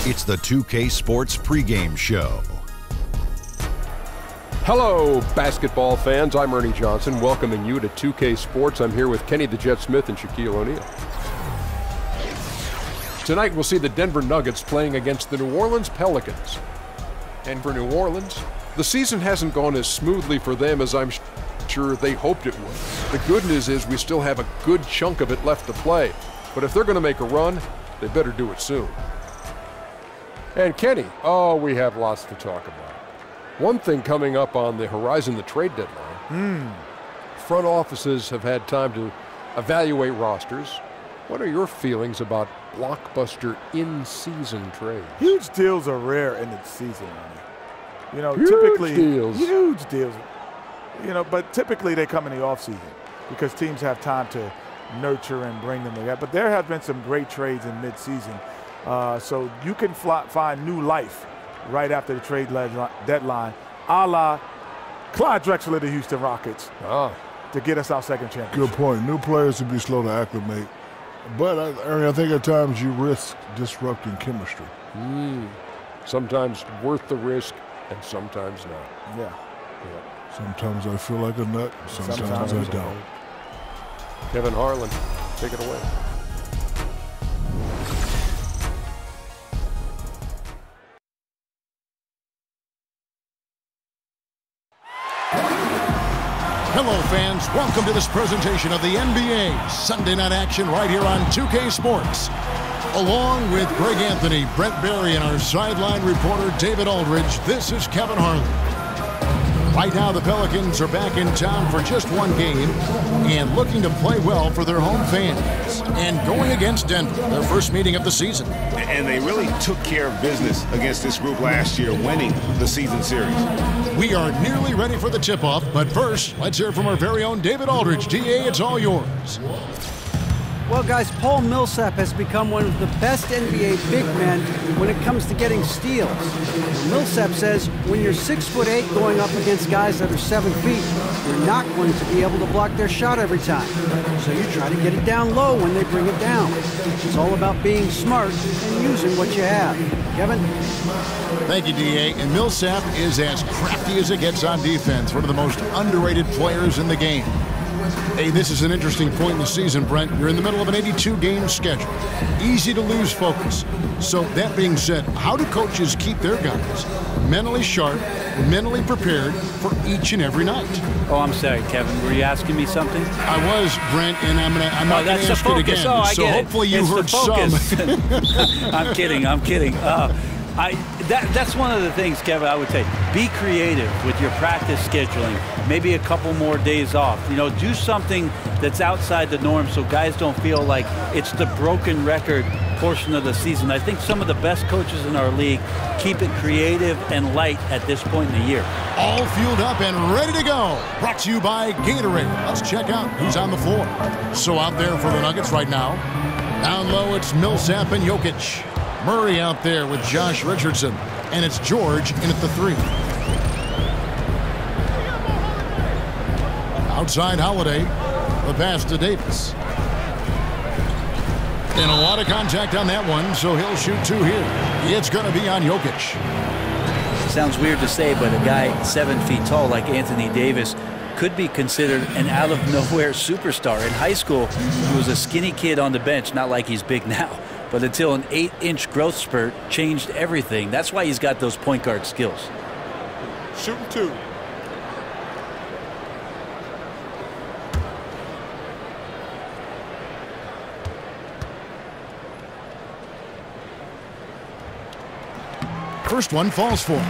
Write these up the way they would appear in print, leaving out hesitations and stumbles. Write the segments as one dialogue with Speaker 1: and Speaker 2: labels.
Speaker 1: It's the 2K Sports pregame show.
Speaker 2: Hello, basketball fans. I'm Ernie Johnson, welcoming you to 2K Sports. I'm here with Kenny the Jet Smith and Shaquille O'Neal. Tonight, we'll see the Denver Nuggets playing against the New Orleans Pelicans. And for New Orleans, the season hasn't gone as smoothly for them as I'm sure they hoped it would. The good news is we still have a good chunk of it left to play. But if they're going to make a run, they better do it soon. And Kenny, we have lots to talk about. One thing coming up on the horizon, the trade deadline. Front offices have had time to evaluate rosters. What are your feelings about blockbuster in-season trades?
Speaker 3: Huge deals are rare in the season. You know,
Speaker 2: huge deals.
Speaker 3: Huge deals. You know, but typically they come in the offseason because teams have time to nurture and bring them together. But there have been some great trades in mid-season. So you can find new life right after the trade deadline, a la Clyde Drexler, the Houston Rockets, to get us our second championship.
Speaker 4: Good point. New players would be slow to acclimate. But, Ernie, I think at times you risk disrupting chemistry.
Speaker 2: Sometimes worth the risk and sometimes not.
Speaker 3: Yeah.
Speaker 4: Sometimes I feel like a nut, sometimes I don't.
Speaker 2: Kevin Harlan, take it away.
Speaker 5: Hello, fans. Welcome to this presentation of the NBA Sunday Night Action right here on 2K Sports. Along with Greg Anthony, Brent Barry, and our sideline reporter David Aldridge, this is Kevin Harlan. Right now, the Pelicans are back in town for just one game and looking to play well for their home fans. And going against Denver, their first meeting of the season.
Speaker 6: And they really took care of business against this group last year, winning the season series.
Speaker 5: We are nearly ready for the tip-off, but first, let's hear from our very own David Aldridge. DA, it's all yours.
Speaker 7: Well, guys, Paul Millsap has become one of the best NBA big men when it comes to getting steals. Millsap says when you're 6'8" going up against guys that are 7 feet, you're not going to be able to block their shot every time. So you try to get it down low when they bring it down. It's all about being smart and using what you have. Kevin?
Speaker 5: Thank you, DA. And Millsap is as crafty as it gets on defense, one of the most underrated players in the game. Hey, this is an interesting point in the season, Brent. You're in the middle of an 82-game schedule. Easy to lose focus. So that being said, how do coaches keep their guys mentally sharp, mentally prepared for each and every night?
Speaker 8: Oh, I'm sorry, Kevin. Were you asking me something?
Speaker 5: I was, Brent, and I'm not going to ask it again. So hopefully you heard some.
Speaker 8: I'm kidding. That's one of the things, Kevin, I would say. Be creative with your practice scheduling. Maybe a couple more days off. You know, do something that's outside the norm so guys don't feel like it's the broken record portion of the season. I think some of the best coaches in our league keep it creative and light at this point in the year.
Speaker 5: All fueled up and ready to go. Brought to you by Gatorade. Let's check out who's on the floor. So out there for the Nuggets right now. Down low, it's Millsap and Jokic. Murray out there with Josh Richardson. And it's George in at the 3. Outside Holiday. The pass to Davis. And a lot of contact on that one, so he'll shoot 2 here. It's going to be on Jokic.
Speaker 8: Sounds weird to say, but a guy 7 feet tall like Anthony Davis could be considered an out-of-nowhere superstar. In high school, he was a skinny kid on the bench, not like he's big now. But until an 8-inch growth spurt changed everything. That's why he's got those point guard skills.
Speaker 3: Shooting 2.
Speaker 5: First one falls for him.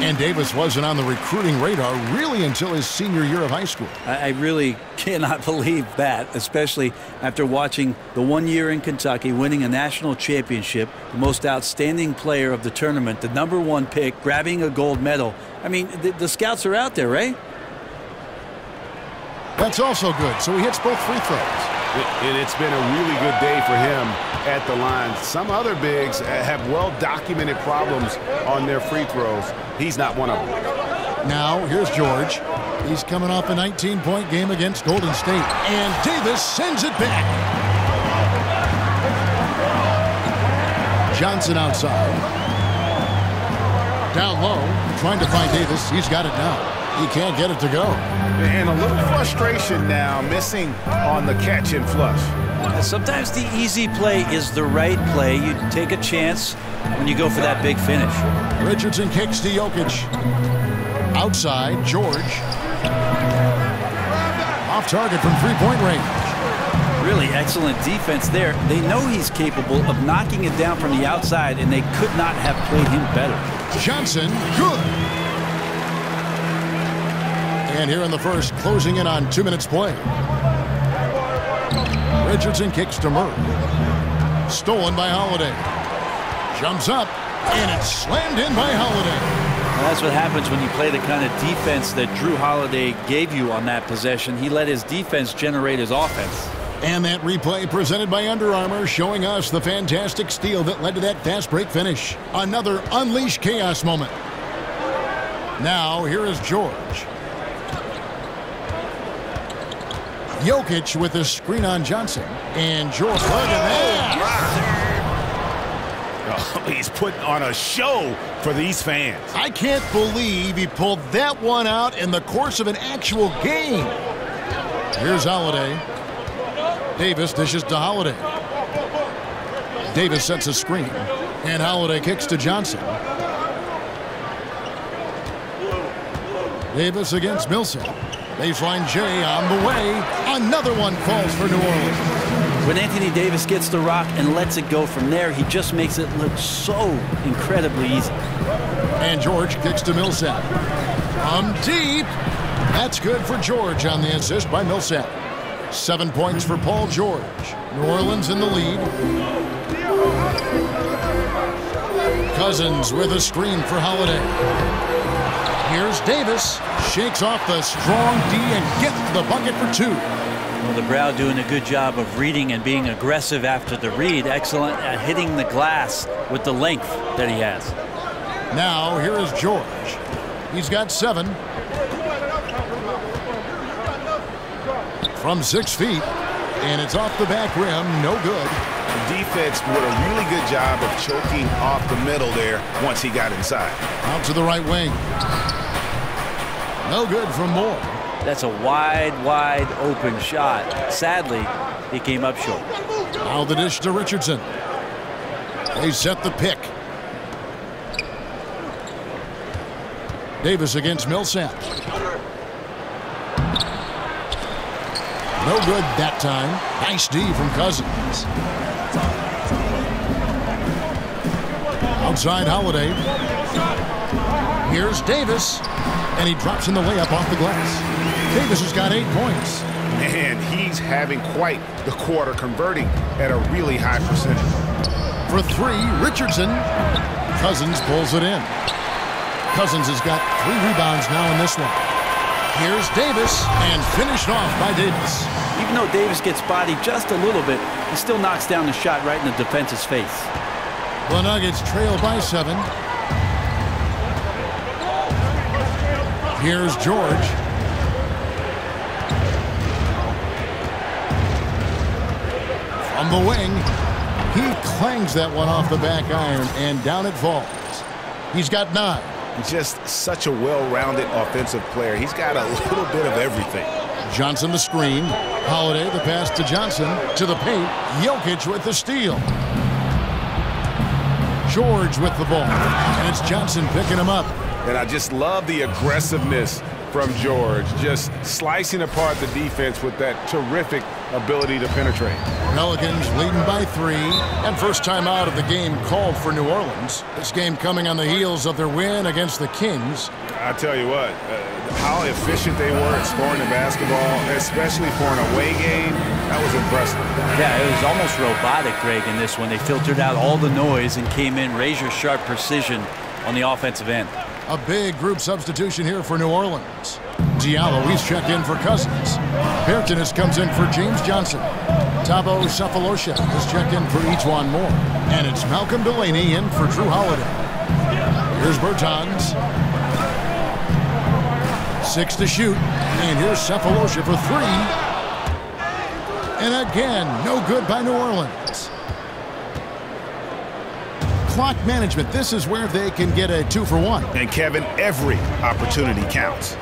Speaker 5: And Davis wasn't on the recruiting radar really until his senior year of high school.
Speaker 8: I really cannot believe that, especially after watching the 1 year in Kentucky, winning a national championship, the most outstanding player of the tournament, the #1 pick, grabbing a gold medal. I mean, the scouts are out there, right?
Speaker 5: That's also good. So he hits both free throws.
Speaker 6: And it's been a really good day for him at the line. Some other bigs have well-documented problems on their free throws. He's not one of them.
Speaker 5: Now, here's George. He's coming off a 19-point game against Golden State. And Davis sends it back. Johnson outside. Down low, trying to find Davis. He's got it now. He can't get it to go.
Speaker 6: And a little frustration now, missing on the catch and flush.
Speaker 8: Sometimes the easy play is the right play. You take a chance when you go for that big finish.
Speaker 5: Richardson kicks to Jokic. Outside, George. Off target from three-point range.
Speaker 8: Really excellent defense there. They know he's capable of knocking it down from the outside, and they could not have played him better.
Speaker 5: Johnson, good. And here in the first, closing in on 2 minutes play. Richardson kicks to Murray. Stolen by Holiday. Jumps up, and it's slammed in by Holiday.
Speaker 8: Well, that's what happens when you play the kind of defense that Drew Holiday gave you on that possession. He let his defense generate his offense.
Speaker 5: And that replay presented by Under Armour, showing us the fantastic steal that led to that fast break finish. Another unleashed chaos moment. Now, here is George. Jokic with a screen on Johnson. And George, look at that.
Speaker 6: Oh, he's putting on a show for these fans.
Speaker 5: I can't believe he pulled that one out in the course of an actual game. Here's Holiday. Davis dishes to Holiday. Davis sets a screen. And Holiday kicks to Johnson. Davis against Millsap. Baseline J on the way. Another one falls for New Orleans.
Speaker 8: When Anthony Davis gets the rock and lets it go from there, he just makes it look so incredibly easy.
Speaker 5: And George kicks to Millsap. From deep. That's good for George on the assist by Millsap. 7 points for Paul George. New Orleans in the lead. Cousins with a screen for Holiday. Here's Davis. Shakes off the strong D and gets the bucket for two.
Speaker 8: Well, the Brow doing a good job of reading and being aggressive after the read. Excellent at hitting the glass with the length that he has.
Speaker 5: Now, here is George. He's got 7. From 6 feet. And it's off the back rim. No good.
Speaker 6: The defense did a really good job of choking off the middle there once he got inside.
Speaker 5: Out to the right wing. No good from Moore.
Speaker 8: That's a wide open shot. Sadly, he came up short.
Speaker 5: Now the dish to Richardson. They set the pick. Davis against Millsap. No good that time. Nice D from Cousins. Outside Holiday. Here's Davis. And he drops in the layup off the glass. Davis has got 8 points.
Speaker 6: And he's having quite the quarter, converting at a really high percentage.
Speaker 5: For 3, Richardson. Cousins pulls it in. Cousins has got 3 rebounds now in this one. Here's Davis, and finished off by Davis.
Speaker 8: Even though Davis gets bodied just a little bit, he still knocks down the shot right in the defense's face.
Speaker 5: The Nuggets trail by 7. Here's George. From the wing, he clangs that one off the back iron, and down it falls. He's got 9.
Speaker 6: Just such a well-rounded offensive player. He's got a little bit of everything.
Speaker 5: Johnson the screen. Holiday the pass to Johnson. To the paint. Jokic with the steal. George with the ball. And it's Johnson picking him up.
Speaker 6: And I just love the aggressiveness from George. Just slicing apart the defense with that terrific ability to penetrate.
Speaker 5: Pelicans leading by 3. And first time out of the game called for New Orleans. This game coming on the heels of their win against the Kings.
Speaker 6: I tell you what, how efficient they were at scoring the basketball, especially for an away game, that was impressive.
Speaker 8: Yeah, it was almost robotic, Greg, in this one. They filtered out all the noise and came in razor-sharp precision on the offensive end.
Speaker 5: A big group substitution here for New Orleans. Diallo, he's checked in for Cousins. Bertanis comes in for James Johnson. Thabo Sefolosha is checked in for Etuan Moore. And it's Malcolm Delaney in for Drew Holiday. Here's Bertans. 6 to shoot. And here's Sefolosha for 3. And again, no good by New Orleans. clock management. This is where they can get a 2-for-1.
Speaker 6: And Kevin, every opportunity counts.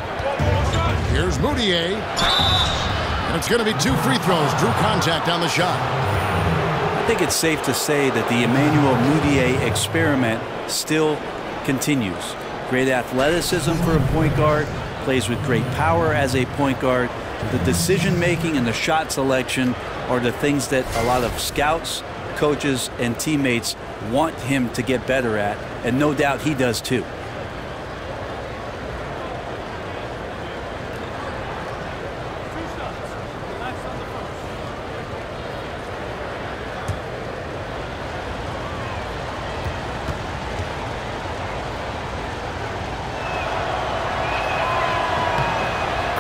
Speaker 5: Here's Moutier. And it's going to be 2 free throws. Drew contact on the shot.
Speaker 8: I think it's safe to say that the Emmanuel Moutier experiment still continues. Great athleticism for a point guard, plays with great power as a point guard. The decision-making and the shot selection are the things that a lot of scouts, coaches, and teammates want him to get better at, and no doubt he does too.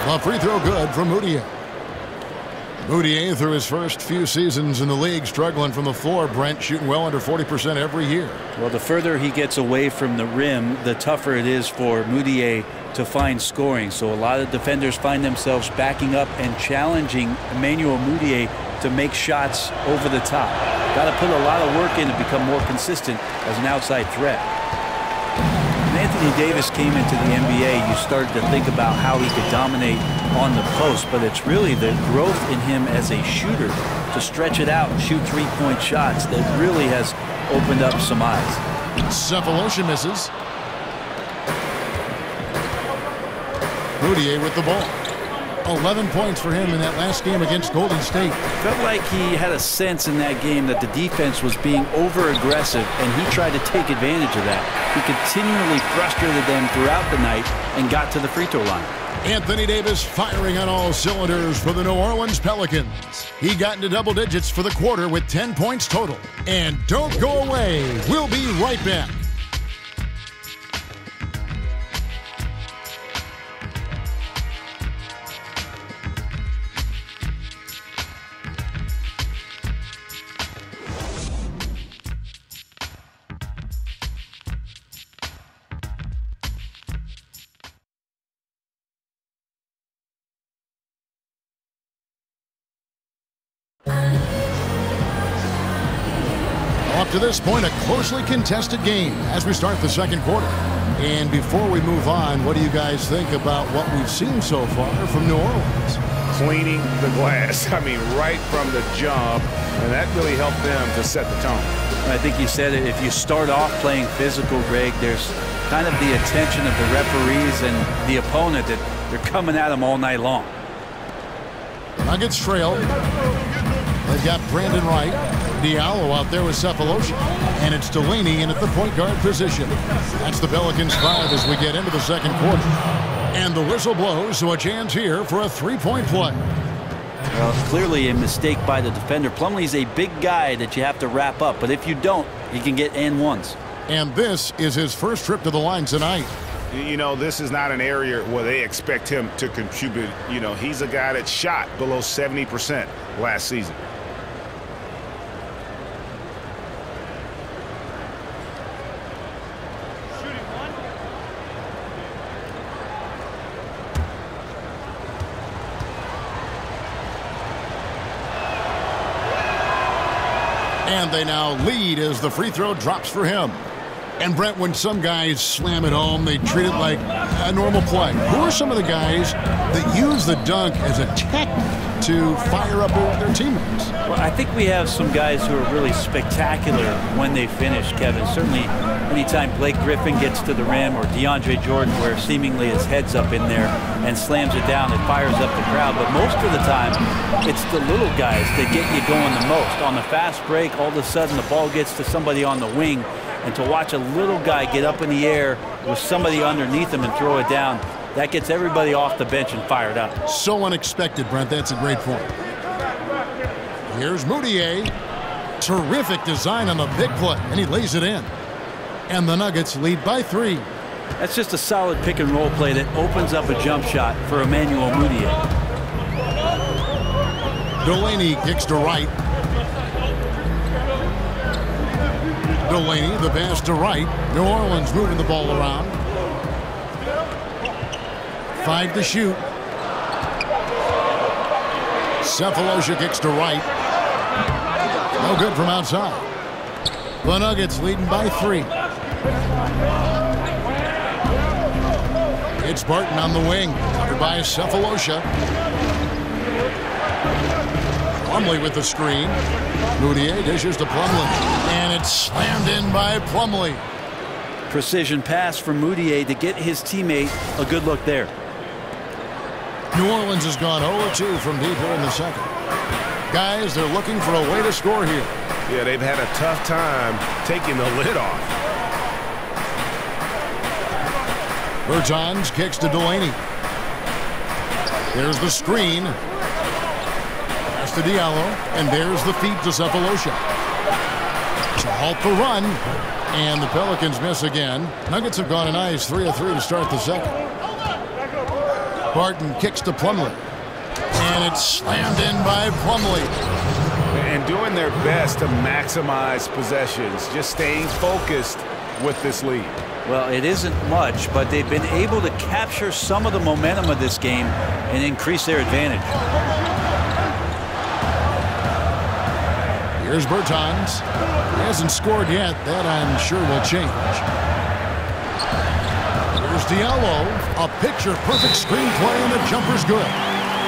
Speaker 5: A free throw good from Moutier. Moutier, through his first few seasons in the league, struggling from the floor. Brent shooting well under 40% every year.
Speaker 8: Well, the further he gets away from the rim, the tougher it is for Moutier to find scoring. So a lot of defenders find themselves backing up and challenging Emmanuel Moutier to make shots over the top. Got to put a lot of work in to become more consistent as an outside threat. When Anthony Davis came into the NBA, you started to think about how he could dominate on the post, but it's really the growth in him as a shooter to stretch it out and shoot three-point shots that really has opened up some eyes.
Speaker 5: Cephalosha misses. Moutier with the ball. 11 points for him in that last game against Golden State.
Speaker 8: Felt like he had a sense in that game that the defense was being over-aggressive, and he tried to take advantage of that. He continually frustrated them throughout the night and got to the free throw line.
Speaker 5: Anthony Davis firing on all cylinders for the New Orleans Pelicans. He got into double digits for the quarter with 10 points total. And don't go away. We'll be right back. Up to this point, a closely contested game as we start the second quarter. And before we move on, what do you guys think about what we've seen so far from New Orleans?
Speaker 6: Cleaning the glass. I mean, right from the jump. And that really helped them to set the tone.
Speaker 8: I think you said it. If you start off playing physical, Greg, there's kind of the attention of the referees and the opponent that they're coming at them all night long.
Speaker 5: Nuggets trail. They've got Brandon Wright. Diallo out there with Cephalosha. And it's Delaney in at the point guard position. That's the Pelicans 5 as we get into the second quarter. And the whistle blows, so a chance here for a three-point play.
Speaker 8: Well, clearly a mistake by the defender. Plumlee's a big guy that you have to wrap up, but if you don't, he can get and ones.
Speaker 5: And this is his first trip to the line tonight.
Speaker 6: You know, this is not an area where they expect him to contribute. You know, he's a guy that shot below 70% last season.
Speaker 5: And they now lead as the free throw drops for him. And Brent, when some guys slam it home, they treat it like a normal play. Who are some of the guys that use the dunk as a technique to fire up their teammates?
Speaker 8: Well, I think we have some guys who are really spectacular when they finish, Kevin. Certainly anytime Blake Griffin gets to the rim, or DeAndre Jordan, where seemingly his head's up in there and slams it down, it fires up the crowd. But most of the time, it's the little guys that get you going the most. On the fast break, all of a sudden the ball gets to somebody on the wing, and to watch a little guy get up in the air with somebody underneath him and throw it down, that gets everybody off the bench and fired up.
Speaker 5: So unexpected, Brent. That's a great point. Here's Moutier. Terrific design on the big play, and he lays it in. And the Nuggets lead by 3.
Speaker 8: That's just a solid pick and roll play that opens up a jump shot for Emmanuel Moutier.
Speaker 5: Delaney kicks to right. Delaney, the pass to right. New Orleans moving the ball around. 5 to shoot. Cephalosha kicks to right. No good from outside. The Nuggets leading by 3. It's Barton on the wing, covered by Cephalosha. Plumlee with the screen. Moutier dishes to Plumlee, and it's slammed in by Plumlee.
Speaker 8: Precision pass from Moutier to get his teammate a good look there.
Speaker 5: New Orleans has gone 0-2 from deep here in the second. Guys, they're looking for a way to score here.
Speaker 6: Yeah, they've had a tough time taking the lid off.
Speaker 5: Bertans kicks to Delaney. There's the screen. Pass to Diallo, and there's the feed to Cephalosha. To halt the run, and the Pelicans miss again. Nuggets have gone a nice 3 of 3 to start the second. Barton kicks to Plumlee, and it's slammed in by Plumlee.
Speaker 6: And doing their best to maximize possessions, just staying focused with this lead.
Speaker 8: Well, it isn't much, but they've been able to capture some of the momentum of this game and increase their advantage.
Speaker 5: Here's Bertans. He hasn't scored yet. That, I'm sure, will change. Here's Diallo. A picture-perfect screenplay, and the jumper's good.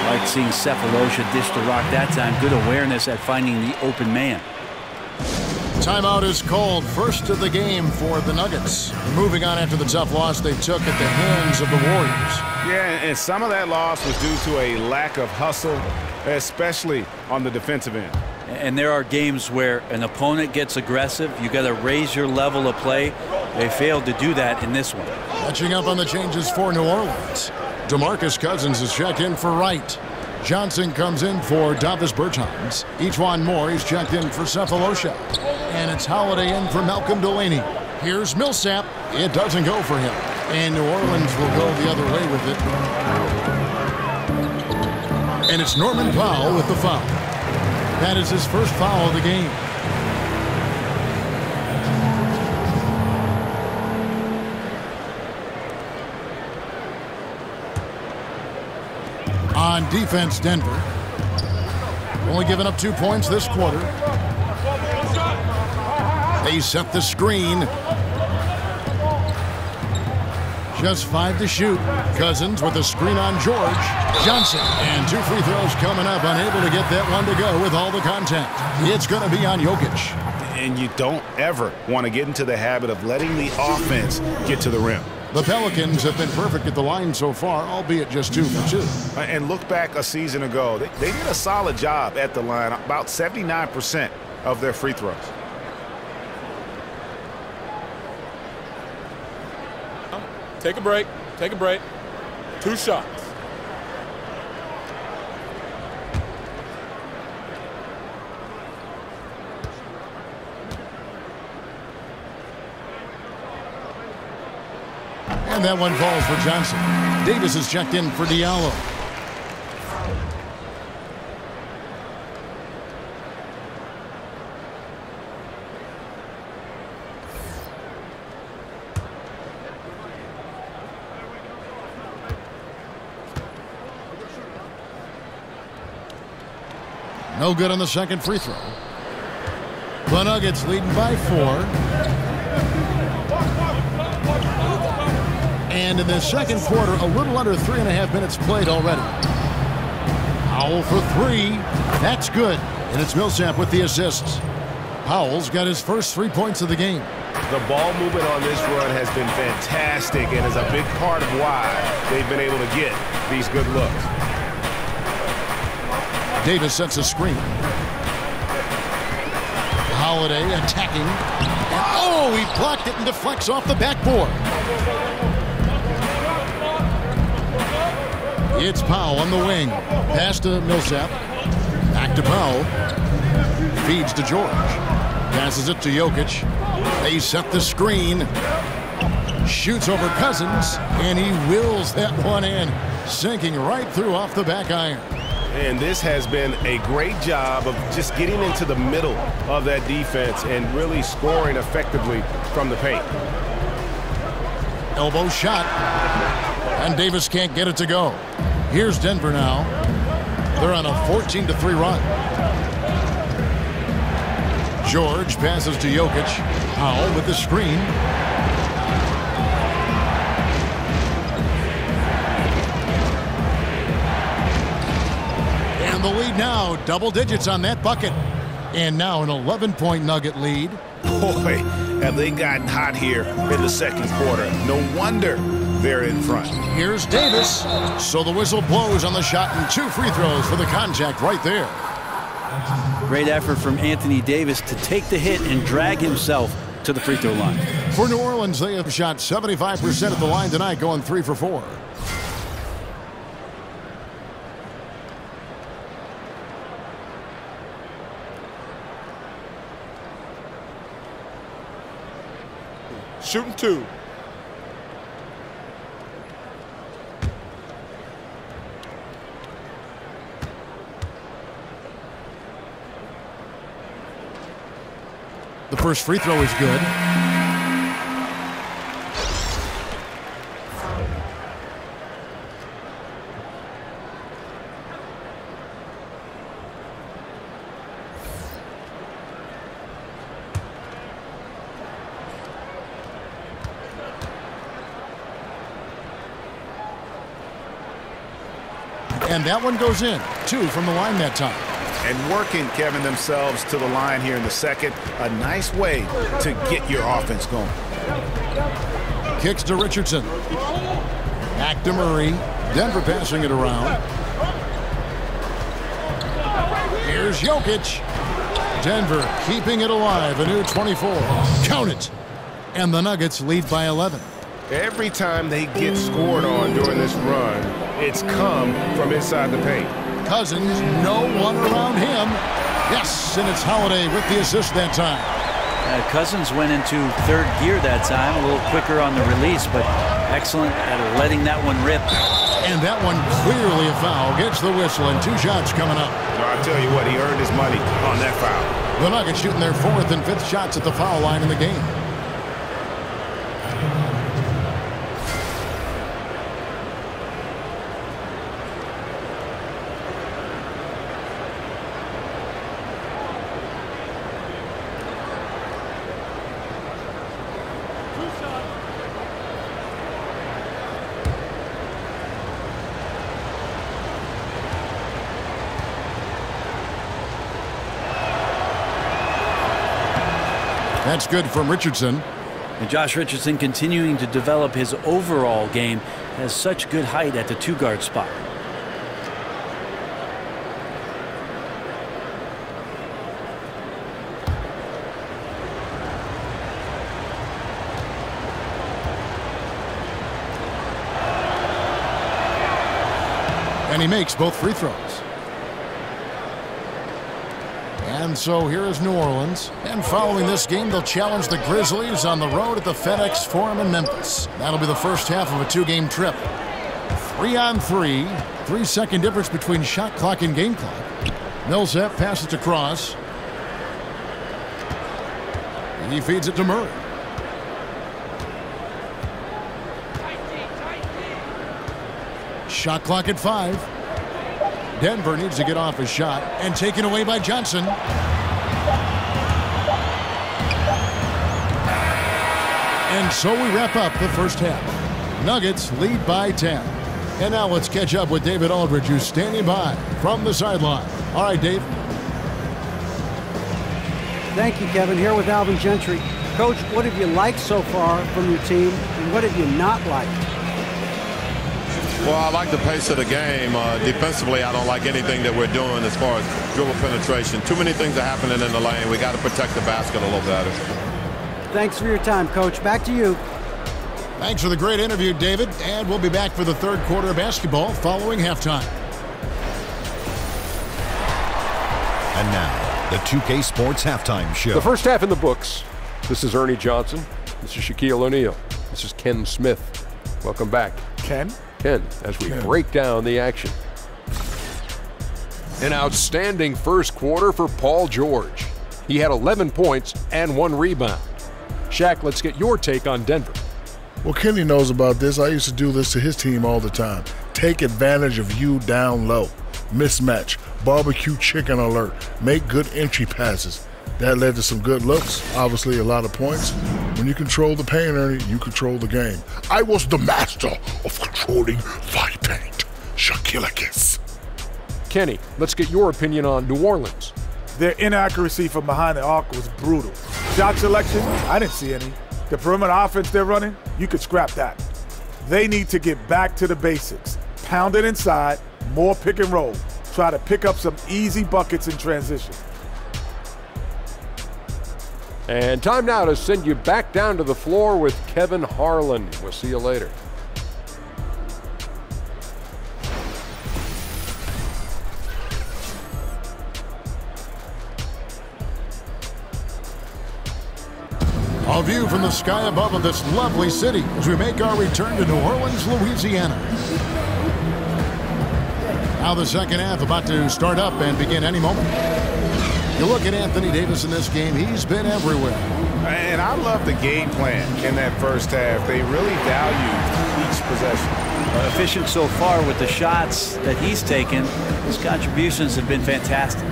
Speaker 8: Like seeing Cephalosha dish the rock that time. Good awareness at finding the open man.
Speaker 5: Timeout is called. First of the game for the Nuggets. Moving on after the tough loss they took at the hands of the Warriors.
Speaker 6: Yeah, and some of that loss was due to a lack of hustle, especially on the defensive end.
Speaker 8: And there are games where an opponent gets aggressive. You got to raise your level of play. They failed to do that in this one.
Speaker 5: Catching up on the changes for New Orleans. DeMarcus Cousins is checked in for Wright. Johnson comes in for Davis Bertans. Ejuan Moore is checked in for Cephalosha. And it's Holiday in for Malcolm Delaney. Here's Millsap. It doesn't go for him. And New Orleans will go the other way with it. And it's Norman Powell with the foul. That is his first foul of the game. On defense, Denver. Only given up 2 points this quarter. They set the screen. Just 5 to shoot. Cousins with a screen on George. Johnson. And 2 free throws coming up. Unable to get that one to go with all the contact. It's going to be on Jokic.
Speaker 6: And you don't ever want to get into the habit of letting the offense get to the rim.
Speaker 5: The Pelicans have been perfect at the line so far, albeit just 2 for 2.
Speaker 6: And look back a season ago. They did a solid job at the line, about 79% of their free throws.
Speaker 9: Take a break. Take a break. 2 shots.
Speaker 5: And that one falls for Johnson. Davis is checked in for Diallo. No good on the second free throw. The Nuggets leading by 4. And in the second quarter, a little under 3.5 minutes played already. Powell for 3. That's good. And it's Millsap with the assists. Powell's got his first 3 points of the game.
Speaker 6: The ball movement on this run has been fantastic and is a big part of why they've been able to get these good looks.
Speaker 5: Davis sets a screen. Holiday attacking. And oh, he blocked it and deflects off the backboard. It's Powell on the wing. Pass to Millsap. Back to Powell. Feeds to George. Passes it to Jokic. They set the screen. Shoots over Cousins. And he wills that one in. Sinking right through off the back iron.
Speaker 6: And this has been a great job of just getting into the middle of that defense and really scoring effectively from the paint.
Speaker 5: Elbow shot. And Davis can't get it to go. Here's Denver now. They're on a 14-3 run. George passes to Jokic. Powell with the screen. And the lead now, double digits on that bucket. And now an 11-point Nugget lead.
Speaker 6: Boy, have they gotten hot here in the second quarter. No wonder they're in front.
Speaker 5: Here's Davis. So the whistle blows on the shot and 2 free throws for the contact right there.
Speaker 8: Great effort from Anthony Davis to take the hit and drag himself to the free throw line.
Speaker 5: For New Orleans, they have shot 75% at the line tonight, going 3 for 4.
Speaker 3: Shooting 2.
Speaker 5: The first free throw is good. And that one goes in. 2 from the line that time.
Speaker 6: And working, Kevin, themselves to the line here in the second. A nice way to get your offense going.
Speaker 5: Kicks to Richardson. Back to Murray. Denver passing it around. Here's Jokic. Denver keeping it alive. A new 24. Count it. And the Nuggets lead by 11.
Speaker 6: Every time they get scored on during this run, it's come from inside the paint.
Speaker 5: Cousins, no one around him. Yes, and it's Holiday with the assist that time.
Speaker 8: Cousins went into third gear that time, a little quicker on the release, but excellent at letting that one rip.
Speaker 5: And that one clearly a foul. Gets the whistle and 2 shots coming up.
Speaker 6: I'll tell you what, he earned his money on that foul.
Speaker 5: The Nuggets shooting their 4th and 5th shots at the foul line in the game. That's good from Richardson.
Speaker 8: And Josh Richardson continuing to develop his overall game, has such good height at the 2-guard spot.
Speaker 5: And he makes both free throws. And so here is New Orleans. And following this game, they'll challenge the Grizzlies on the road at the FedEx Forum in Memphis. That'll be the first half of a 2-game trip. 3-on-3. 3-second difference between shot clock and game clock. Millsap passes to Cross. He feeds it to Murray. Shot clock at 5. Denver needs to get off his shot, and taken away by Johnson. And so we wrap up the first half. Nuggets lead by 10. And now let's catch up with David Aldridge, who's standing by from the sideline. All right, Dave.
Speaker 7: Thank you, Kevin. Here with Alvin Gentry. Coach, what have you liked so far from your team, and what have you not liked?
Speaker 10: Well, I like the pace of the game. Defensively, I don't like anything that we're doing as far as dribble penetration. Too many things are happening in the lane. We got to protect the basket a little better.
Speaker 7: Thanks for your time, Coach. Back to you.
Speaker 5: Thanks for the great interview, David. And we'll be back for the third quarter of basketball following halftime.
Speaker 1: And now, the 2K Sports Halftime Show.
Speaker 2: The first half in the books. This is Ernie Johnson. This is Shaquille O'Neal. This is Ken Smith. Welcome back.
Speaker 3: Ken,
Speaker 2: as we break down the action. An outstanding first quarter for Paul George. He had 11 points and 1 rebound. Shaq, let's get your take on Denver.
Speaker 4: Well, Kenny knows about this. I used to do this to his team all the time. Take advantage of you down low. Mismatch. Barbecue chicken alert. Make good entry passes. That led to some good looks, obviously a lot of points. When you control the paint, Ernie, you control the game. I was the master of controlling the paint. Shaquille.
Speaker 2: Kenny, let's get your opinion on New Orleans.
Speaker 3: Their inaccuracy from behind the arc was brutal. Shot selection, I didn't see any. The perimeter offense they're running, you could scrap that. They need to get back to the basics. Pound it inside, more pick and roll. Try to pick up some easy buckets in transition.
Speaker 2: And time now to send you back down to the floor with Kevin Harlan. We'll see you later.
Speaker 5: A view from the sky above of this lovely city as we make our return to New Orleans, Louisiana. Now the second half about to start up and begin any moment. You look at Anthony Davis in this game, he's been everywhere.
Speaker 6: And I love the game plan in that first half. They really value each possession.
Speaker 8: Efficient so far with the shots that he's taken. His contributions have been fantastic.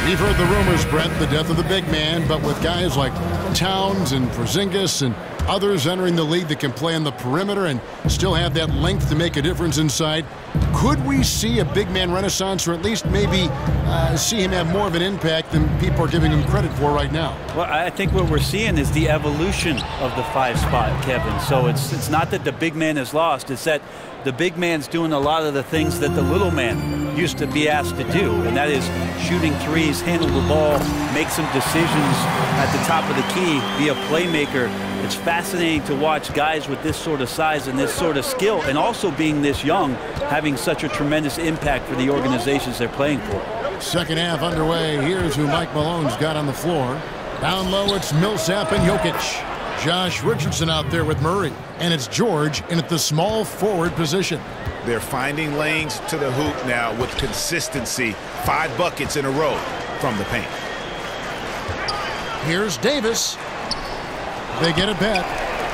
Speaker 5: We've heard the rumors, Brent, the death of the big man, but with guys like Towns and Porzingis and others entering the league that can play on the perimeter and still have that length to make a difference inside, could we see a big man renaissance, or at least maybe see him have more of an impact than people are giving him credit for right now?
Speaker 8: Well, I think what we're seeing is the evolution of the 5 spot, Kevin. So it's not that the big man is lost, it's that the big man's doing a lot of the things that the little man used to be asked to do, and that is shooting threes, handle the ball, make some decisions at the top of the key, be a playmaker. It's fascinating to watch guys with this sort of size and this sort of skill, and also being this young, having such a tremendous impact for the organizations they're playing for.
Speaker 5: Second half underway. Here's who Mike Malone's got on the floor. Down low, it's Millsap and Jokic. Josh Richardson out there with Murray. And it's George in at the small forward position.
Speaker 6: They're finding lanes to the hoop now with consistency. 5 buckets in a row from the paint.
Speaker 5: Here's Davis. They get it back.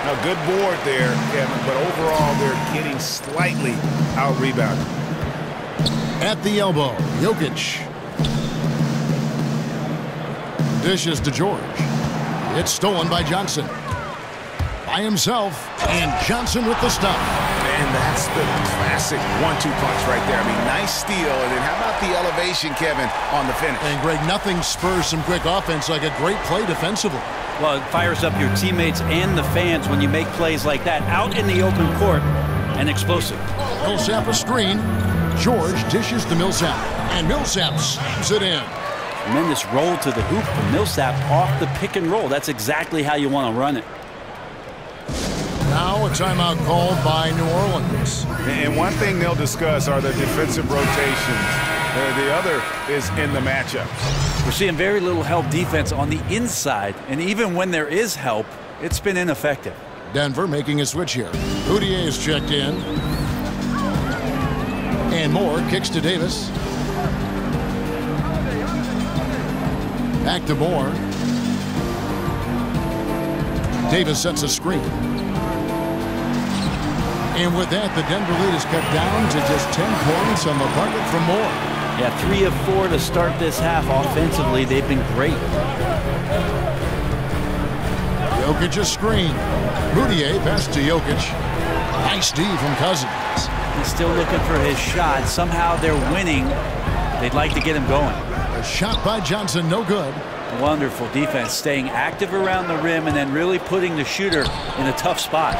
Speaker 6: Now, good board there, Kevin, but overall they're getting slightly out-rebounded.
Speaker 5: At the elbow, Jokic. Dishes to George. It's stolen by Johnson. By himself, and Johnson with the stop.
Speaker 6: And that's the classic 1-2 punch right there. I mean, nice steal, and then how about the elevation, Kevin, on the finish?
Speaker 5: And, Greg, nothing spurs some quick offense like a great play defensively.
Speaker 8: Well, it fires up your teammates and the fans when you make plays like that out in the open court and explosive.
Speaker 5: Millsap a screen. George dishes to Millsap, and Millsap slams it in.
Speaker 8: Tremendous roll to the hoop from Millsap off the pick and roll. That's exactly how you want to run it.
Speaker 5: Now a timeout called by New Orleans.
Speaker 6: And one thing they'll discuss are the defensive rotations. The other is in the matchups.
Speaker 8: We're seeing very little help defense on the inside, and even when there is help, it's been ineffective.
Speaker 5: Denver making a switch here. Houtier is checked in. And Moore kicks to Davis. Back to Moore. Davis sets a screen. And with that, the Denver lead is cut down to just 10 points on the bucket from Moore.
Speaker 8: Yeah, 3 of 4 to start this half. Offensively, they've been great.
Speaker 5: Jokic a screen. Houtier pass to Jokic. Nice D from Cousins.
Speaker 8: He's still looking for his shot. Somehow they're winning. They'd like to get him going.
Speaker 5: A shot by Johnson, no good.
Speaker 8: Wonderful defense, staying active around the rim and then really putting the shooter in a tough spot.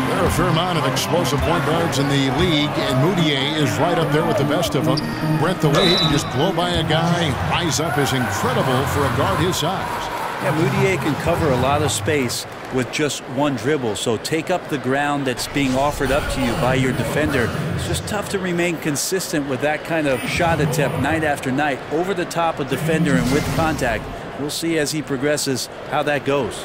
Speaker 5: There are a fair amount of explosive point guards in the league, and Moutier is right up there with the best of them. Brent, the way he can just blow by a guy, rise up is incredible for a guard his size.
Speaker 8: Yeah, Moutier can cover a lot of space with just one dribble, so take up the ground that's being offered up to you by your defender. It's just tough to remain consistent with that kind of shot attempt night after night over the top of defender and with contact. We'll see as he progresses how that goes.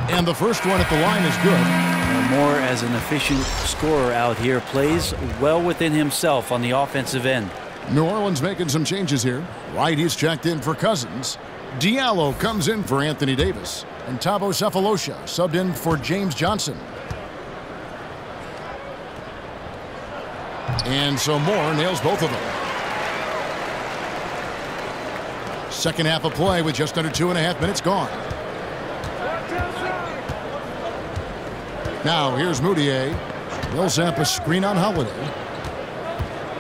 Speaker 5: And the first one at the line is good.
Speaker 8: Moore, as an efficient scorer out here, plays well within himself on the offensive end.
Speaker 5: New Orleans making some changes here. Wright, he's checked in for Cousins. Diallo comes in for Anthony Davis. And Thabo Sefolosha subbed in for James Johnson. And so Moore nails both of them. Second half of play with just under 2.5 minutes gone. Now here's Moutier. Millsap a screen on Holiday.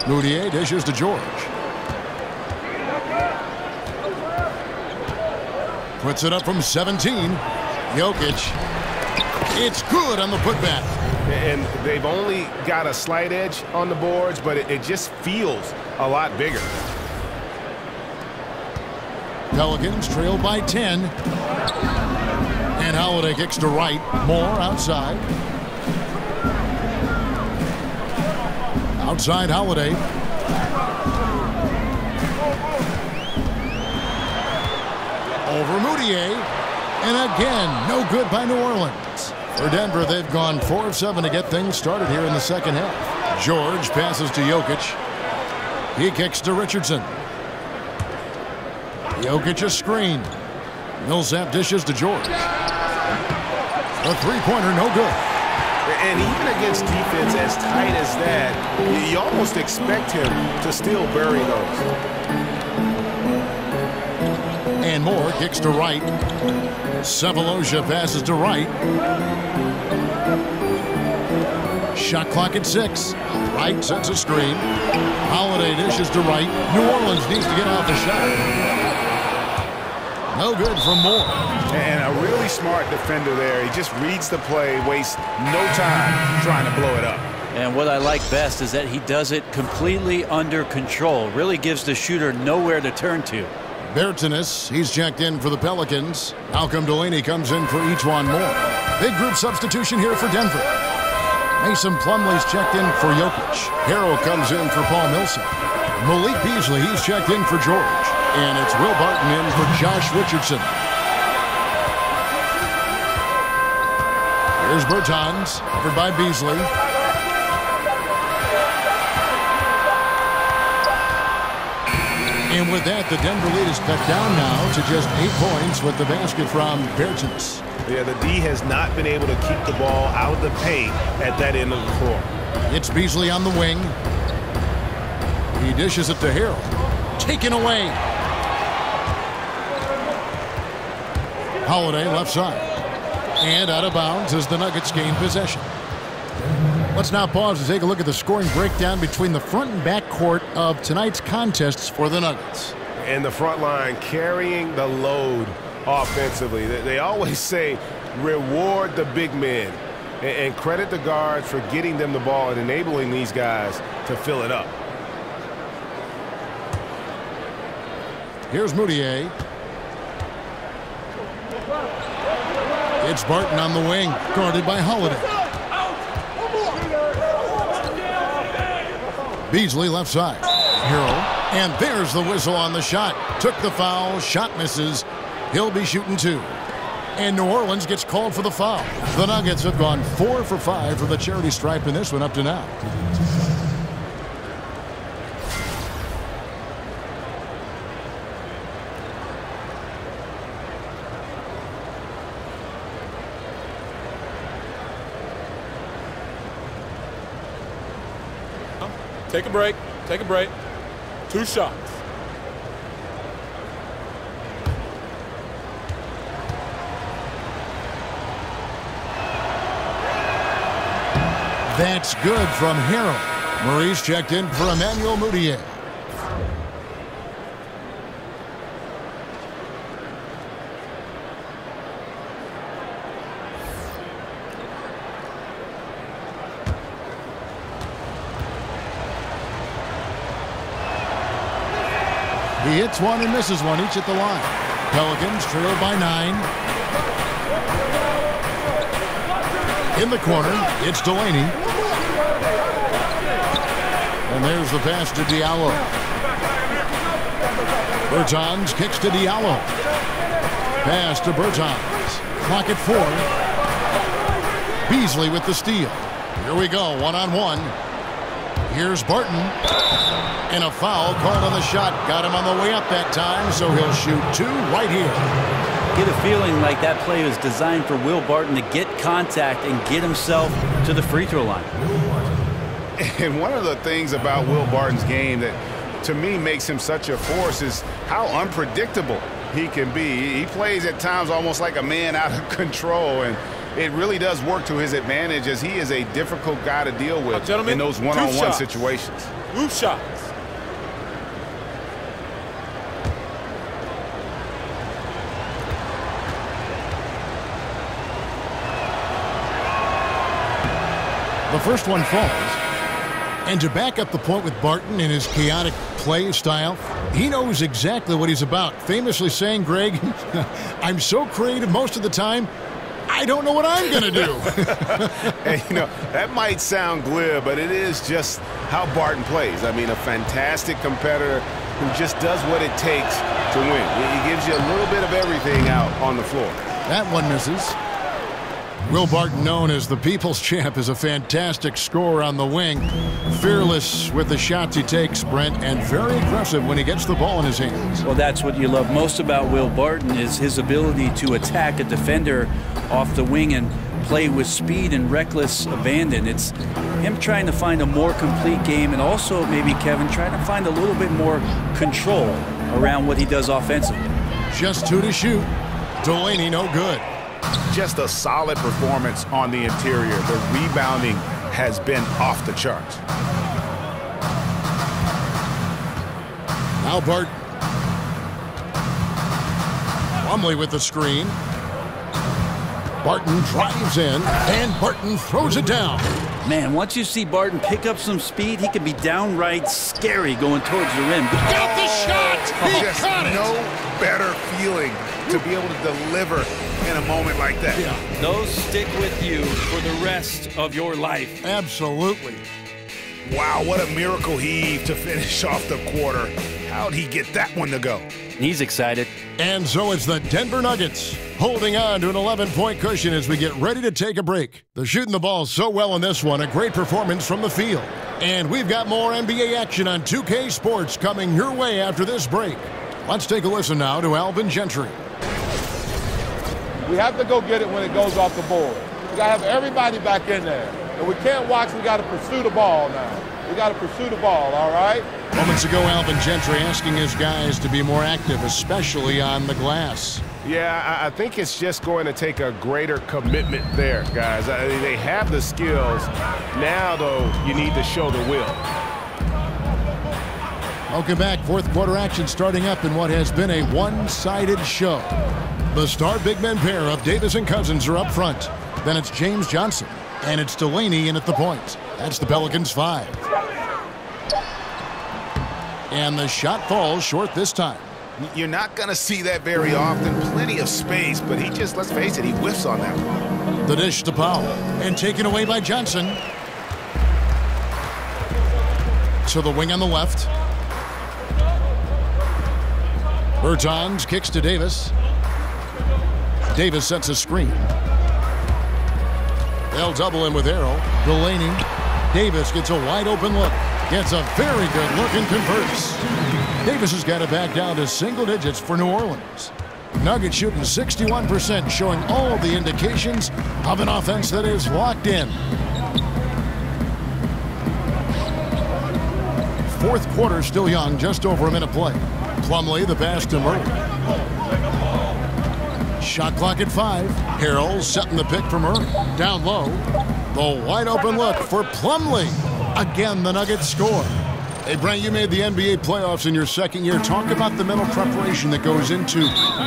Speaker 5: Moutier dishes to George. Puts it up from 17. Jokic. It's good on the putback.
Speaker 6: And they've only got a slight edge on the boards, but it just feels a lot bigger.
Speaker 5: Pelicans trail by 10. And Holiday kicks to Wright. Moore outside. Outside Holiday. Over Moutier. And again, no good by New Orleans. For Denver, they've gone 4 of 7 to get things started here in the second half. George passes to Jokic. He kicks to Richardson. Jokic a screen. Millsap dishes to George. A three-pointer, no good.
Speaker 6: And even against defense as tight as that, you almost expect him to still bury those.
Speaker 5: And Moore kicks to Wright. Sefolosha passes to Wright. Shot clock at 6. Wright sets a screen. Holiday dishes to Wright. New Orleans needs to get out the shot. No good from Moore.
Speaker 6: And a really smart defender there. He just reads the play, wastes no time trying to blow it up.
Speaker 8: And what I like best is that he does it completely under control. Really gives the shooter nowhere to turn to.
Speaker 5: Bertanis, he's checked in for the Pelicans. Malcolm Delaney comes in for Ejuan Moore. Big group substitution here for Denver. Mason Plumlee's checked in for Jokic. Harrell comes in for Paul Millsap. Malik Beasley, he's checked in for George. And it's Will Barton in for Josh Richardson. Here's Bertans, covered by Beasley. And with that, the Denver lead is cut down now to just 8 points with the basket from Bertans.
Speaker 6: Yeah, the D has not been able to keep the ball out of the paint at that end of the floor.
Speaker 5: It's Beasley on the wing. He dishes it to Harrell. Taken away. Holiday left side. And out of bounds as the Nuggets gain possession. Let's now pause to take a look at the scoring breakdown between the front and back court of tonight's contests for the Nuggets.
Speaker 6: And the front line carrying the load offensively. They always say reward the big men and credit the guards for getting them the ball and enabling these guys to fill it up.
Speaker 5: Here's Moutier. It's Barton on the wing, guarded by Holiday. Beasley left side. Harrell. And there's the whistle on the shot. Took the foul. Shot misses. He'll be shooting 2. And New Orleans gets called for the foul. The Nuggets have gone 4 for 5 for the charity stripe in this one up to now.
Speaker 9: Take a break. Take a break. 2 shots.
Speaker 5: That's good from Harrell. Maurice checked in for Emmanuel Moutier. He hits one and misses one, each at the line. Pelicans trail by 9. In the corner, it's Delaney. And there's the pass to Diallo. Bertans kicks to Diallo. Pass to Bertans. Clock at 4. Beasley with the steal. Here we go, 1-on-1. Here's Barton. And a foul called on the shot. Got him on the way up that time, so he'll shoot 2 right here.
Speaker 8: Get a feeling like that play was designed for Will Barton to get contact and get himself to the free throw line.
Speaker 11: And one of the things about Will Barton's game that to me makes him such a force is how unpredictable he can be. He plays at times almost like a man out of control, and it really does work to his advantage as he is a difficult guy to deal with in those one-on-one situations.
Speaker 9: Roof shots.
Speaker 5: The first one falls. And to back up the point with Barton in his chaotic play style, he knows exactly what he's about. Famously saying, Greg, I'm so creative most of the time, I don't know what I'm going to do.
Speaker 11: And, you know, that might sound glib, but it is just how Barton plays. I mean, a fantastic competitor who just does what it takes to win. He gives you a little bit of everything out on the floor.
Speaker 5: That one misses. Will Barton, known as the People's Champ, is a fantastic scorer on the wing. Fearless with the shots he takes, Brent, and very aggressive when he gets the ball in his hands.
Speaker 8: Well, that's what you love most about Will Barton is his ability to attack a defender off the wing and play with speed and reckless abandon. It's him trying to find a more complete game and also maybe, Kevin, trying to find a little bit more control around what he does offensively.
Speaker 5: Just 2 to shoot. Delaney no good.
Speaker 11: Just a solid performance on the interior. The rebounding has been off the charts.
Speaker 5: Now Barton. Plumlee with the screen. Barton drives in, and Barton throws it down.
Speaker 8: Man, once you see Barton pick up some speed, he can be downright scary going towards the rim.
Speaker 5: Got the shot! He
Speaker 11: Just
Speaker 5: got it!
Speaker 11: no better feeling to be able to deliver in a moment like that.
Speaker 5: Yeah.
Speaker 9: Those stick with you for the rest of your life.
Speaker 5: Absolutely.
Speaker 11: Wow, what a miracle heave to finish off the quarter. How'd he get that one to go?
Speaker 8: He's excited.
Speaker 5: And so it's the Denver Nuggets holding on to an 11-point cushion as we get ready to take a break. They're shooting the ball so well in this one, a great performance from the field. And we've got more NBA action on 2K Sports coming your way after this break. Let's take a listen now to Alvin Gentry.
Speaker 12: We have to go get it when it goes off the board. We got to have everybody back in there. And we can't watch, we got to pursue the ball now. We got to pursue the ball, all right?
Speaker 5: Moments ago, Alvin Gentry asking his guys to be more active, especially on the glass.
Speaker 6: Yeah, I think it's just going to take a greater commitment there, guys. I mean, they have the skills. Now, though, you need to show the will.
Speaker 5: Welcome back. Fourth quarter action starting up in what has been a one-sided show. The star big men pair of Davis and Cousins are up front. Then it's James Johnson, and it's Delaney in at the point. That's the Pelicans 5. And the shot falls short this time.
Speaker 11: You're not going to see that very often. Plenty of space, but he just, let's face it, he whiffs on that one.
Speaker 5: The dish to Powell, and taken away by Johnson. To the wing on the left. Bertans kicks to Davis. Davis sets a screen. They'll double him with Arrow. Delaney. Davis gets a wide open look. Gets a very good look and converts. Davis has got it back down to single digits for New Orleans. Nuggets shooting 61%, showing all the indications of an offense that is locked in. Fourth quarter still young, just over a minute play. Plumlee the pass to Murray. Shot clock at 5. Harrell setting the pick for Murray. Down low. The wide open look for Plumlee. Again, the Nuggets score. Hey, Brent, you made the NBA playoffs in your second year. Talk about the mental preparation that goes into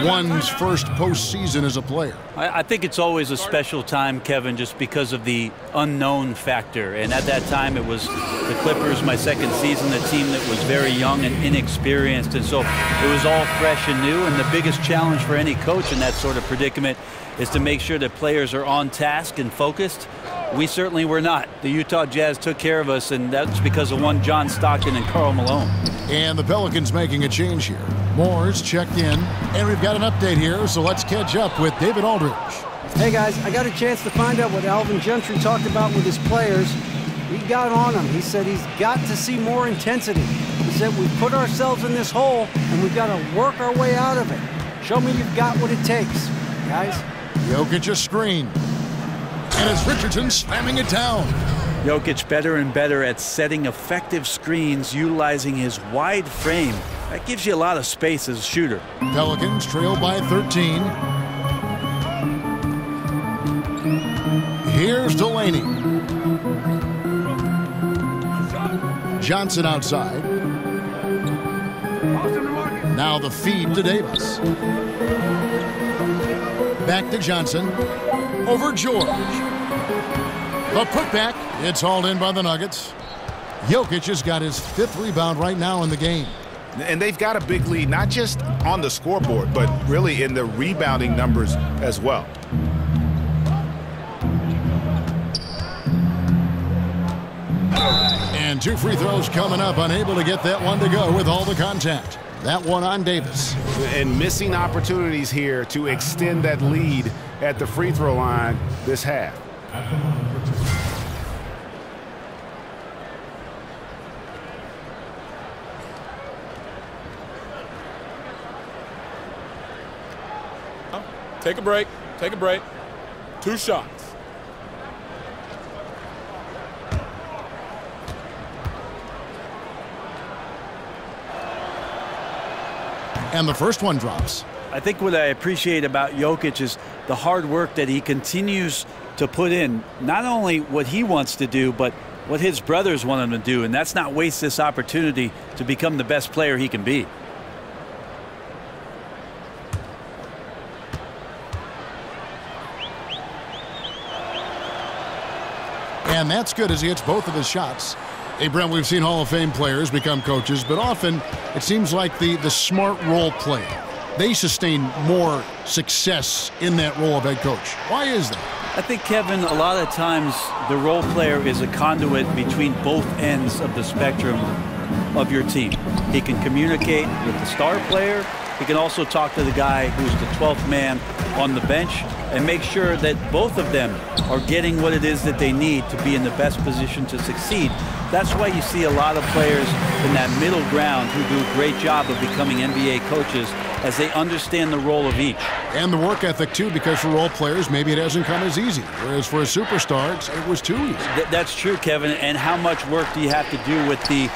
Speaker 5: one's first postseason as a player.
Speaker 8: I think it's always a special time, Kevin, just because of the unknown factor. And at that time, it was the Clippers, my second season, a team that was very young and inexperienced. And so it was all fresh and new. And the biggest challenge for any coach in that sort of predicament is to make sure that players are on task and focused. We certainly were not. The Utah Jazz took care of us, and that's because of one John Stockton and Karl Malone.
Speaker 5: And the Pelicans making a change here. Moore's checked in, and we've got an update here, so let's catch up with David Aldridge.
Speaker 7: Hey guys, I got a chance to find out what Alvin Gentry talked about with his players. He got on him. He said he's got to see more intensity. He said we put ourselves in this hole and we've got to work our way out of it. Show me you've got what it takes, guys.
Speaker 5: Jokic a screen. And it's Richardson slamming it down.
Speaker 8: Jokic better and better at setting effective screens utilizing his wide frame. That gives you a lot of space as a shooter.
Speaker 5: Pelicans trail by 13. Here's Delaney. Johnson outside. Now the feed to Davis. Back to Johnson. Over George. The putback. It's hauled in by the Nuggets. Jokic has got his 5th rebound right now in the game.
Speaker 11: And they've got a big lead, not just on the scoreboard, but really in the rebounding numbers as well.
Speaker 5: And 2 free throws coming up, unable to get that one to go with all the contact. That one on Davis.
Speaker 11: And missing opportunities here to extend that lead at the free throw line this half.
Speaker 9: Take a break. Take a break. 2 shots.
Speaker 5: And the first one drops.
Speaker 8: I think what I appreciate about Jokic is the hard work that he continues to put in. Not only what he wants to do, but what his brothers want him to do. And that's not waste this opportunity to become the best player he can be.
Speaker 5: And that's good as he hits both of his shots. Hey, Brent, we've seen Hall of Fame players become coaches, but often it seems like the smart role player, they sustain more success in that role of head coach. Why is that?
Speaker 8: I think, Kevin, a lot of times the role player is a conduit between both ends of the spectrum of your team. He can communicate with the star player. He can also talk to the guy who's the 12th man on the bench and make sure that both of them are getting what it is that they need to be in the best position to succeed. That's why you see a lot of players in that middle ground who do a great job of becoming NBA coaches as they understand the role of each.
Speaker 5: And the work ethic, too, because for role players, maybe it hasn't come as easy. Whereas for a superstar, it was too easy.
Speaker 8: That's true, Kevin. And how much work do you have to do with the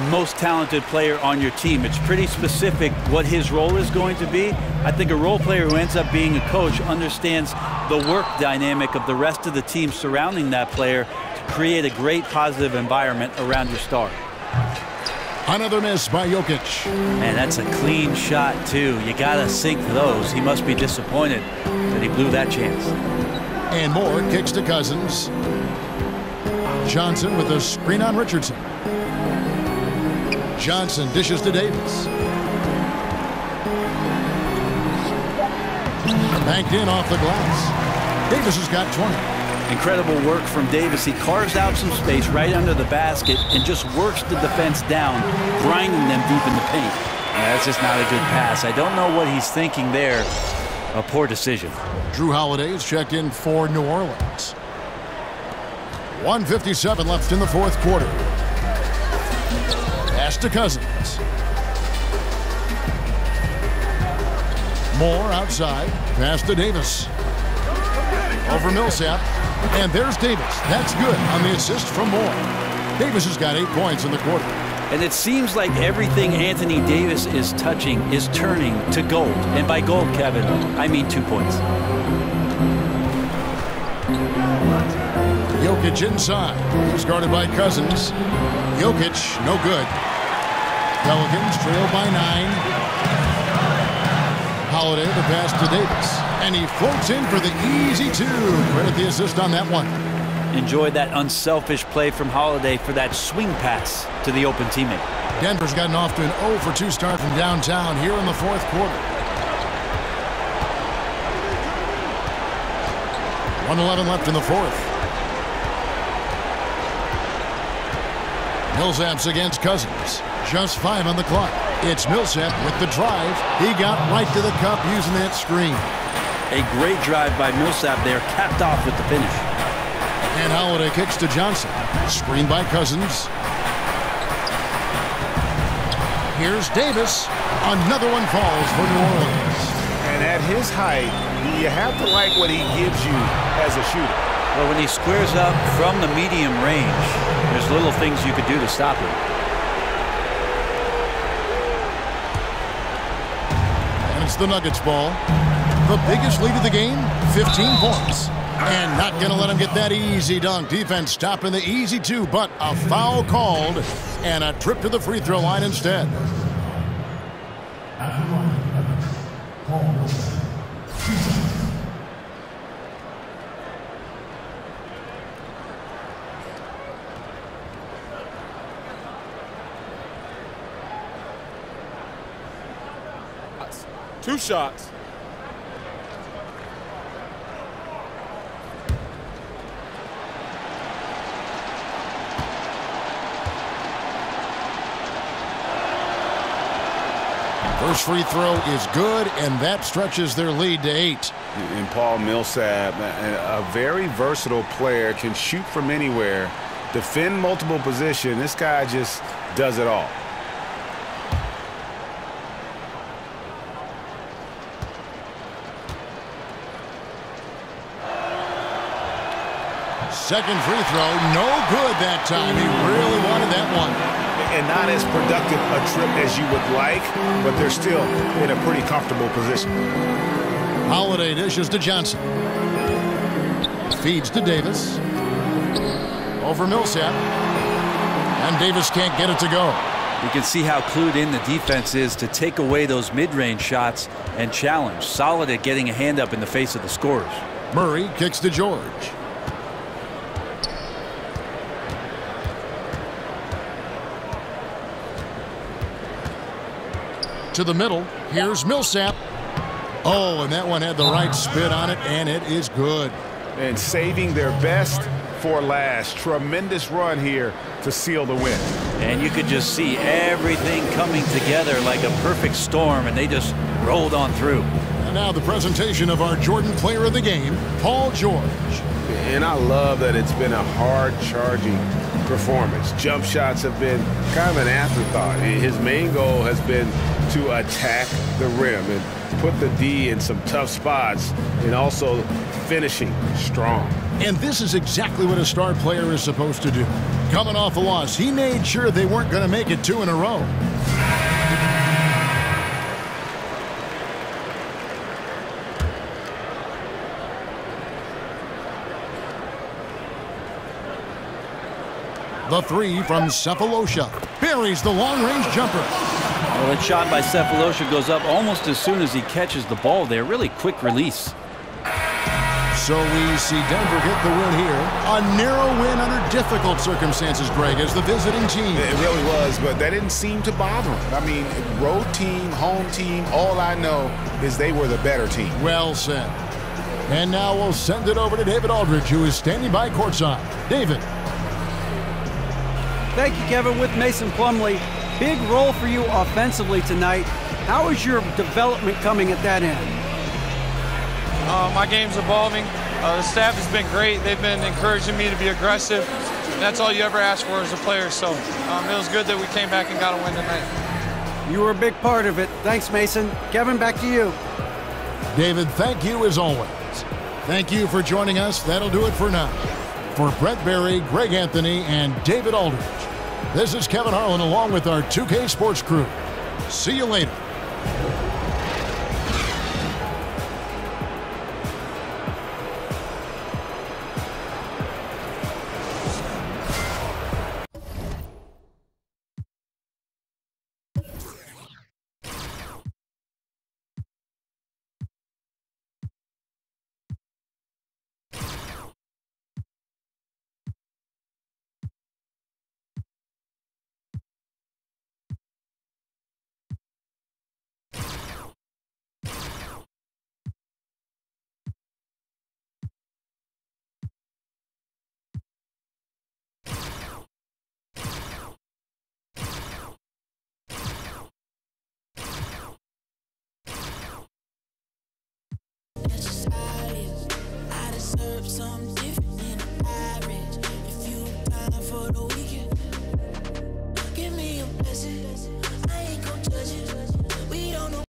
Speaker 8: most talented player on your team? It's pretty specific what his role is going to be. I think a role player who ends up being a coach understands the work dynamic of the rest of the team surrounding that player to create a great positive environment around your star.
Speaker 5: Another miss by Jokic.
Speaker 8: And that's a clean shot, too. You got to sink those. He must be disappointed that he blew that chance.
Speaker 5: And Moore kicks to Cousins. Johnson with a screen on Richardson. Johnson dishes to Davis. Banked in off the glass. Davis has got 20.
Speaker 8: Incredible work from Davis. He carves out some space right under the basket and just works the defense down, grinding them deep in the paint. That's just not a good pass. I don't know what he's thinking there. A poor decision.
Speaker 5: Drew Holiday is checked in for New Orleans. 1:57 left in the fourth quarter. Pass to Cousins. Moore outside. Pass to Davis. Over Millsap. And there's Davis. That's good on the assist from Moore. Davis has got 8 points in the quarter.
Speaker 8: And it seems like everything Anthony Davis is touching is turning to gold. And by gold, Kevin, I mean 2 points.
Speaker 5: Jokic inside. He's guarded by Cousins. Jokic, no good. Pelicans trail by 9. Holiday, the pass to Davis. And he floats in for the easy 2. Credit the assist on that one.
Speaker 8: Enjoyed that unselfish play from Holiday for that swing pass to the open teammate.
Speaker 5: Denver's gotten off to an 0 for 2 start from downtown here in the fourth quarter. 1:11 left in the fourth. Millsap's against Cousins. Just 5 on the clock. It's Millsap with the drive. He got right to the cup using that screen.
Speaker 8: A great drive by Millsap there, capped off with the finish.
Speaker 5: And Holiday kicks to Johnson. Screen by Cousins. Here's Davis. Another one falls for New Orleans.
Speaker 6: And at his height, you have to like what he gives you as a shooter.
Speaker 8: Well, when he squares up from the medium range, there's little things you could do to stop him.
Speaker 5: And it's the Nuggets ball. The biggest lead of the game, 15 points. And not going to let him get that easy dunk. Defense stopping the easy two, but a foul called and a trip to the free throw line instead.
Speaker 9: Two shots.
Speaker 5: First free throw is good, and that stretches their lead to 8.
Speaker 11: And Paul Millsap, a very versatile player, can shoot from anywhere, defend multiple positions. This guy just does it all.
Speaker 5: Second free throw, no good that time. He really wanted that one.
Speaker 6: And not as productive a trip as you would like, but they're still in a pretty comfortable position.
Speaker 5: Holiday dishes to Johnson. Feeds to Davis. Over Millsap. And Davis can't get it to go.
Speaker 8: You can see how clued in the defense is to take away those mid-range shots and challenge. Solid at getting a hand up in the face of the scorers.
Speaker 5: Murray kicks to George. To the middle. Here's Millsap. Oh, and that one had the right spin on it, and it is good.
Speaker 6: And saving their best for last. Tremendous run here to seal the win.
Speaker 8: And you could just see everything coming together like a perfect storm, and they just rolled on through.
Speaker 5: And now the presentation of our Jordan player of the game, Paul George.
Speaker 6: And I love that it's been a hard-charging performance. Jump shots have been kind of an afterthought. His main goal has been to attack the rim and put the D in some tough spots and also finishing strong.
Speaker 5: And this is exactly what a star player is supposed to do. Coming off a loss, he made sure they weren't going to make it 2 in a row. The three from Cephalosha. Buries the long-range jumper.
Speaker 8: Well, that shot by Cephalosha goes up almost as soon as he catches the ball there. Really quick release.
Speaker 5: So we see Denver get the win here. A narrow win under difficult circumstances, Greg, as the visiting team.
Speaker 6: It really was, but that didn't seem to bother him. I mean, road team, home team, all I know is they were the better team.
Speaker 5: Well said. And now we'll send it over to David Aldridge, who is standing by courtside. David.
Speaker 7: Thank you, Kevin. With Mason Plumlee, big role for you offensively tonight. How is your development coming at that end?
Speaker 13: My game's evolving. The staff has been great. They've been encouraging me to be aggressive. That's all you ever ask for as a player. So it was good that we came back and got a win tonight.
Speaker 7: You were a big part of it. Thanks, Mason. Kevin, back to you.
Speaker 5: David, thank you as always. Thank you for joining us. That'll do it for now. For Brett Barry, Greg Anthony, and David Aldridge, this is Kevin Harlan along with our 2K Sports crew. See you later.
Speaker 14: I deserve something different than average. for the weekend.